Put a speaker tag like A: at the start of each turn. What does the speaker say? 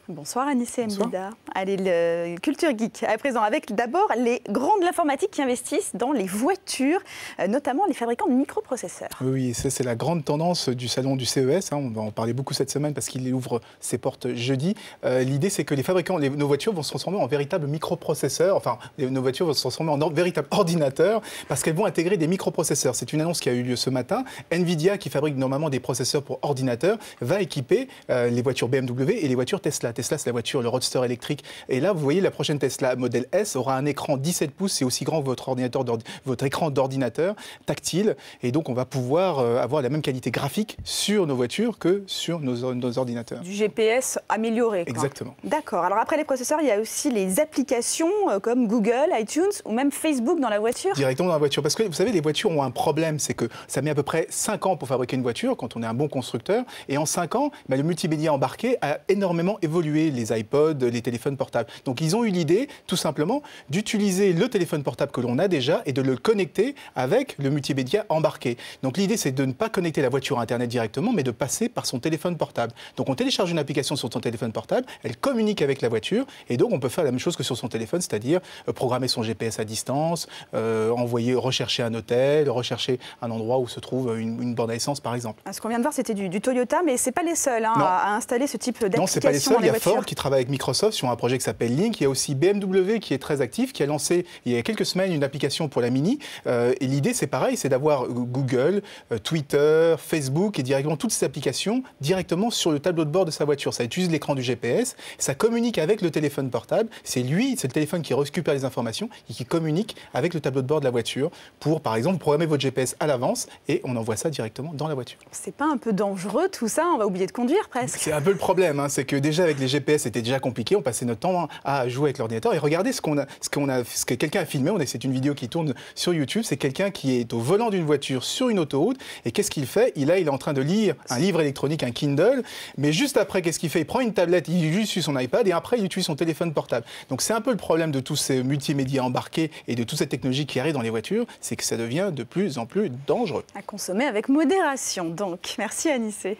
A: Bonsoir Anissé Mbida. Allez, le Culture Geek à présent avec d'abord les grands de l'informatique qui investissent dans les voitures, notamment les fabricants de microprocesseurs.
B: Oui, ça c'est la grande tendance du salon du CES. On va en parler beaucoup cette semaine parce qu'il ouvre ses portes jeudi. L'idée c'est que les fabricants, nos voitures vont se transformer en véritables microprocesseurs. Enfin, nos voitures vont se transformer en véritables ordinateurs parce qu'elles vont intégrer des microprocesseurs. C'est une annonce qui a eu lieu ce matin. Nvidia, qui fabrique normalement des processeurs pour ordinateurs, va équiper les voitures BMW et les voitures Tesla. Tesla, c'est la voiture, le roadster électrique. Et là, vous voyez, la prochaine Tesla Model S aura un écran 17 pouces, c'est aussi grand que votre écran d'ordinateur tactile. Et donc, on va pouvoir avoir la même qualité graphique sur nos voitures que sur nos ordinateurs.
A: Du GPS amélioré, quoi.
B: Exactement. D'accord.
A: Alors, après les processeurs, il y a aussi les applications comme Google, iTunes ou même Facebook dans la voiture.
B: Directement dans la voiture. Parce que, vous savez, les voitures ont un problème, c'est que ça met à peu près 5 ans pour fabriquer une voiture, quand on est un bon constructeur. Et en 5 ans, le multimédia embarqué a énormément évolué, les iPods, les téléphones portables. Donc ils ont eu l'idée, tout simplement, d'utiliser le téléphone portable que l'on a déjà et de le connecter avec le multimédia embarqué. Donc l'idée, c'est de ne pas connecter la voiture à Internet directement, mais de passer par son téléphone portable. Donc on télécharge une application sur son téléphone portable, elle communique avec la voiture, et donc on peut faire la même chose que sur son téléphone, c'est-à-dire programmer son GPS à distance, rechercher un hôtel, rechercher un endroit où se trouve une borne à essence, par exemple.
A: Ce qu'on vient de voir, c'était du Toyota, mais ce n'est pas les seuls à installer ce type d'application.
B: Non, ce n'est pas les seuls. Il y a Ford qui travaille avec Microsoft sur un projet qui s'appelle Link. Il y a aussi BMW qui est très actif, qui a lancé il y a quelques semaines une application pour la Mini. Et l'idée, c'est pareil, c'est d'avoir Google, Twitter, Facebook et directement toutes ces applications directement sur le tableau de bord de sa voiture. Ça utilise l'écran du GPS, ça communique avec le téléphone portable. C'est le téléphone qui récupère les informations et qui communique avec le tableau de bord de la voiture pour, par exemple, programmer votre GPS à l'avance et on envoie ça directement dans la voiture.
A: C'est pas un peu dangereux tout ça? On va oublier de conduire presque.
B: C'est un peu le problème, c'est que déjà avec les GPS c'était déjà compliqué, on passait notre temps à jouer avec l'ordinateur et regardez ce que quelqu'un a filmé, c'est une vidéo qui tourne sur YouTube, c'est quelqu'un qui est au volant d'une voiture sur une autoroute et qu'est-ce qu'il fait? Il est en train de lire un livre électronique, un Kindle, mais juste après qu'est-ce qu'il fait? Il prend une tablette, il utilise son iPad et après il utilise son téléphone portable. Donc c'est un peu le problème de tous ces multimédias embarqués et de toute cette technologie qui arrive dans les voitures, c'est que ça devient de plus en plus dangereux.
A: À consommer avec modération donc. Merci Anissé.